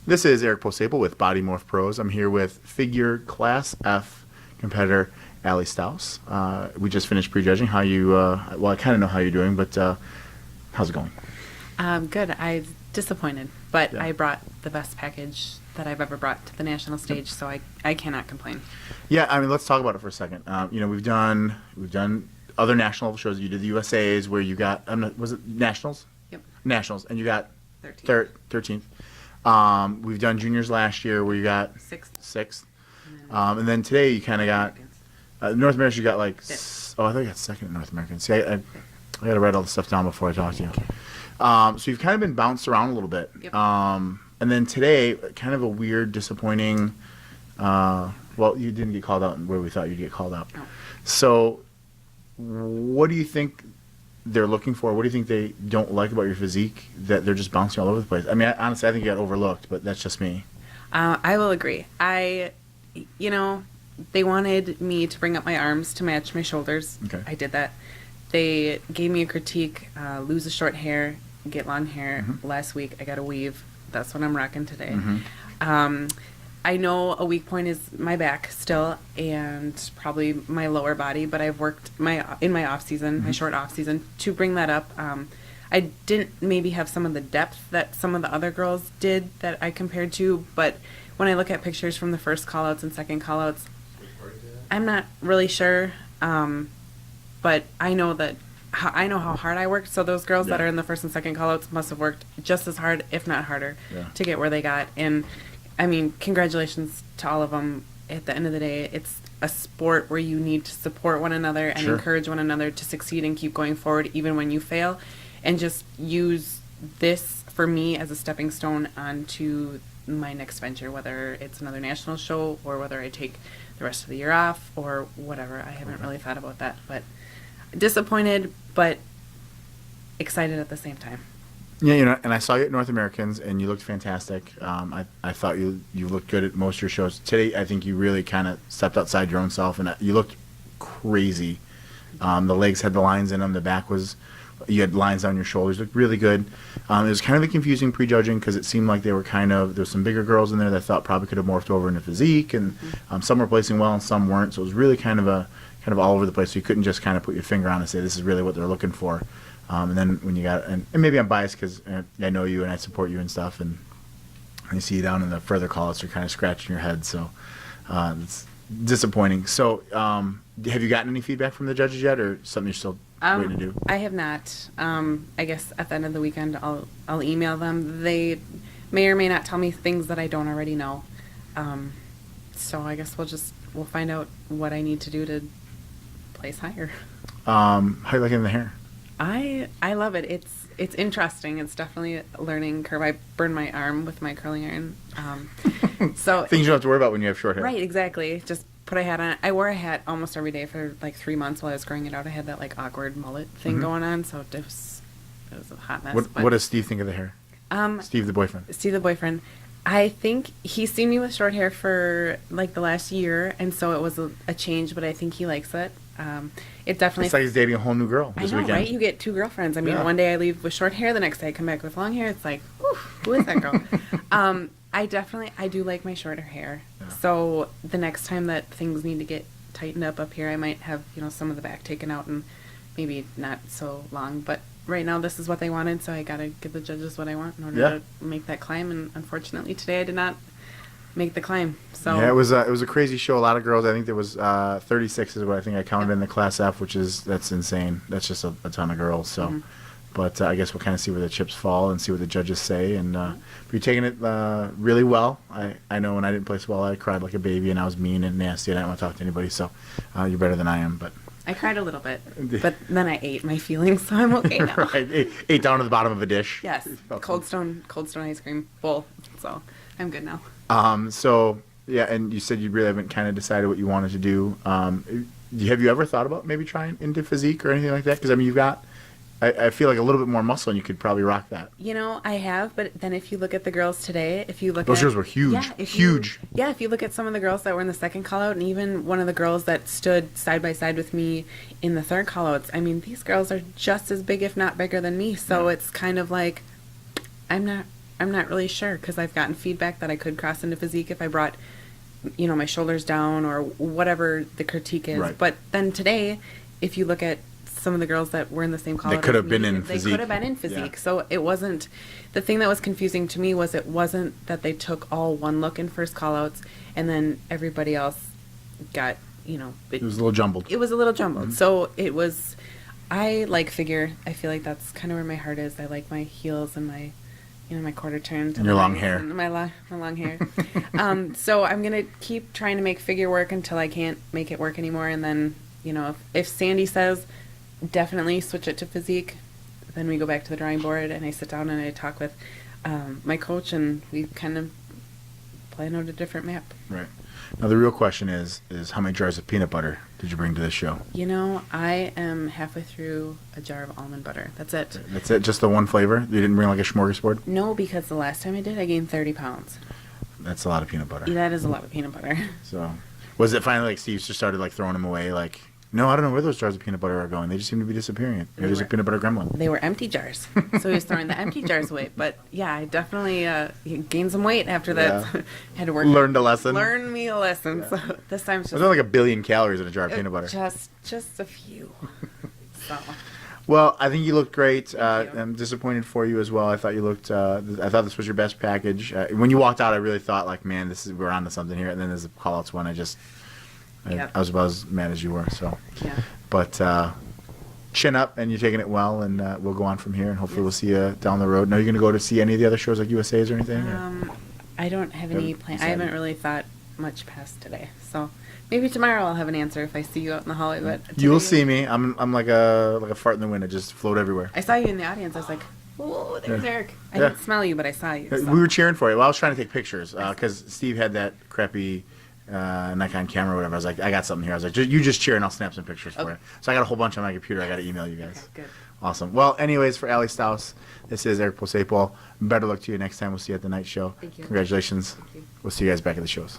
This is Eric Postable with Body Morph Pros. I'm here with figure Class F competitor Alle Stauss. We just finished prejudging. How you? Well, I kind of know how you're doing, but how's it going? Good. I'm disappointed, but Yeah. I brought the best package that I've ever brought to the national stage, so I cannot complain. Yeah, I mean, let's talk about it for a second. We've done other national shows. You did the USA's where you got was it nationals? Yep. Nationals, and you got 13th. 13th. We've done juniors last year where you got sixth. And then today you kind of got North Americans. You got like I thought you got second in North American. See, I got to write all the stuff down before I talk to you. So you've kind of been bounced around a little bit. Yep. And then today, kind of a weird, disappointing. Well, you didn't get called out where we thought you'd get called out. No. So, what do you think they're looking for? What do you think they don't like about your physique that they're just bouncing all over the place? I mean, honestly, I think you got overlooked, but that's just me. I will agree. They wanted me to bring up my arms to match my shoulders. Okay. I did that. They gave me a critique, lose the short hair, get long hair. Mm-hmm. Last week, I got a weave. That's what I'm rocking today. Mm-hmm. I know a weak point is my back still and probably my lower body, but I've worked in my off season, my short off season, to bring that up. I didn't maybe have some of the depth that some of the other girls did that I compared to, but when I look at pictures from the first call-outs and second call-outs, I'm not really sure, but I know how hard I worked, so those girls that are in the first and second call-outs must have worked just as hard, if not harder, to get where they got. And I mean, congratulations to all of them. At the end of the day, it's a sport where you need to support one another and encourage one another to succeed and keep going forward even when you fail, and just use this for me as a stepping stone onto my next venture, whether it's another national show or whether I take the rest of the year off or whatever. I haven't really thought about that, but disappointed but excited at the same time. Yeah, and I saw you at North Americans, and you looked fantastic. I thought you looked good at most of your shows. Today, I think you really kind of stepped outside your own self, and you looked crazy. The legs had the lines in them. The back you had lines on your shoulders. Looked really good. It was kind of a confusing prejudging because it seemed like they were there's some bigger girls in there that I thought probably could have morphed over into physique, and some were placing well and some weren't. So it was really kind of all over the place. So you couldn't just kind of put your finger on and say this is really what they're looking for. And then when you got, and maybe I'm biased because I know you and I support you and stuff, and I see you down in the further calls, you're kind of scratching your head, so it's disappointing. So have you gotten any feedback from the judges yet, or something you're still waiting to do? I have not. I guess at the end of the weekend, I'll email them. They may or may not tell me things that I don't already know. So I guess we'll find out what I need to do to place higher. How you liking the hair? I love it. It's interesting. It's definitely a learning curve. I burned my arm with my curling iron. So Things you don't have to worry about when you have short hair. right, exactly. Just put a hat on. I wore a hat almost every day for like 3 months while I was growing it out. I had that like awkward mullet thing going on, so it was a hot mess. What does Steve think of the hair? Steve, the boyfriend. Steve, the boyfriend. I think he's seen me with short hair for like the last year, and so it was a change, but I think he likes it. It definitely. It's like he's dating a whole new girl this weekend. Right? You get two girlfriends. I mean, one day I leave with short hair, the next day I come back with long hair. It's like, whew, who is that girl? I do like my shorter hair. Yeah. So the next time that things need to get tightened up here, I might have, some of the back taken out and maybe not so long. But right now, this is what they wanted, so I got to give the judges what I want in order to make that climb. And unfortunately, today I did not make the climb. So yeah, it was a crazy show. A lot of girls. I think there was 36 is what I think I counted in the Class F, that's insane. That's just a ton of girls. So, but I guess we'll kind of see where the chips fall and see what the judges say. And but you're taking it really well. I know when I didn't place well, I cried like a baby and I was mean and nasty and I didn't want to talk to anybody. So you're better than I am. But I cried a little bit, but then I ate my feelings, so I'm okay now. Right, ate down to the bottom of a dish. Yes, Cold Stone ice cream bowl. So I'm good now. So yeah, and you said you really haven't kind of decided what you wanted to do. Have you ever thought about maybe trying into physique or anything like that? Because I mean, you've got, I feel like a little bit more muscle, and you could probably rock that. I have, but then if you look at the girls today, those girls were huge, huge. If you look at some of the girls that were in the second call out, and even one of the girls that stood side by side with me in the third call outs, I mean, these girls are just as big, if not bigger than me. So it's kind of like, I'm not I'm not really sure because I've gotten feedback that I could cross into physique if I brought, my shoulders down or whatever the critique is. Right. But then today, if you look at some of the girls that were in the same call, They could have been in they physique. could have been in physique. Yeah. So it wasn't. The thing that was confusing to me was it wasn't that they took all one look in first callouts and then everybody else got, It was a little jumbled. it was a little jumbled. Mm-hmm. So it was. I like figure. I feel like that's kind of where my heart is. I like my heels and my, my quarter turns And your long hair. and my long hair. So I'm gonna keep trying to make figure work until I can't make it work anymore. And then, if Sandy says definitely switch it to physique, then we go back to the drawing board and I sit down and I talk with my coach and we kind of plan out a different map. Right. Now the real question is how many jars of peanut butter did you bring to this show? I am halfway through a jar of almond butter. That's it. That's it? Just the one flavor? You didn't bring like a smorgasbord? No, because the last time I did, I gained 30 pounds. That's a lot of peanut butter. That is a lot of peanut butter. So, was it finally like Steve just started like throwing them away? Like, no, I don't know where those jars of peanut butter are going. They just seem to be disappearing. Maybe there's a peanut butter gremlin. They were empty jars, so he was throwing the empty jars away. But yeah, I definitely gained some weight after that. Yeah. Had to work. Learned a lesson. Learn me a lesson. Yeah. So this time it's There's just only like 1 billion calories in a jar of peanut butter. just a few. So Well, I think you looked great. Thank you. I'm disappointed for you as well. I thought you looked. I thought this was your best package. When you walked out, I really thought like, man, we're on to something here. And then there's the call-outs one. Yep. I was about as mad as you were. So, yeah. but chin up, and you're taking it well, and we'll go on from here, and hopefully we'll see you down the road. Now, you're going to go to see any of the other shows like USA's or anything? or- I don't have any Haven't plan. I decided. haven't really thought much past today. So maybe tomorrow I'll have an answer if I see you out in the hallway. But You will today- see me. I'm like a fart in the wind. I just float everywhere. I saw you in the audience. I was like, "Oh, there's Yeah. Eric." I Yeah. didn't smell you, but I saw you. So. We were cheering for you. Well, I was trying to take pictures because Steve had that crappy Nikon camera or whatever. I was like, I got something here. I was like, you just cheer and I'll snap some pictures for Okay. you. So I got a whole bunch on my computer. I got to email you guys. Okay, good. Awesome. Well, anyways, for Alle Stauss, this is Eric Posapol. Better luck to you next time. We'll see you at the night show. Thank you. Congratulations. Thank you. We'll see you guys back at the shows.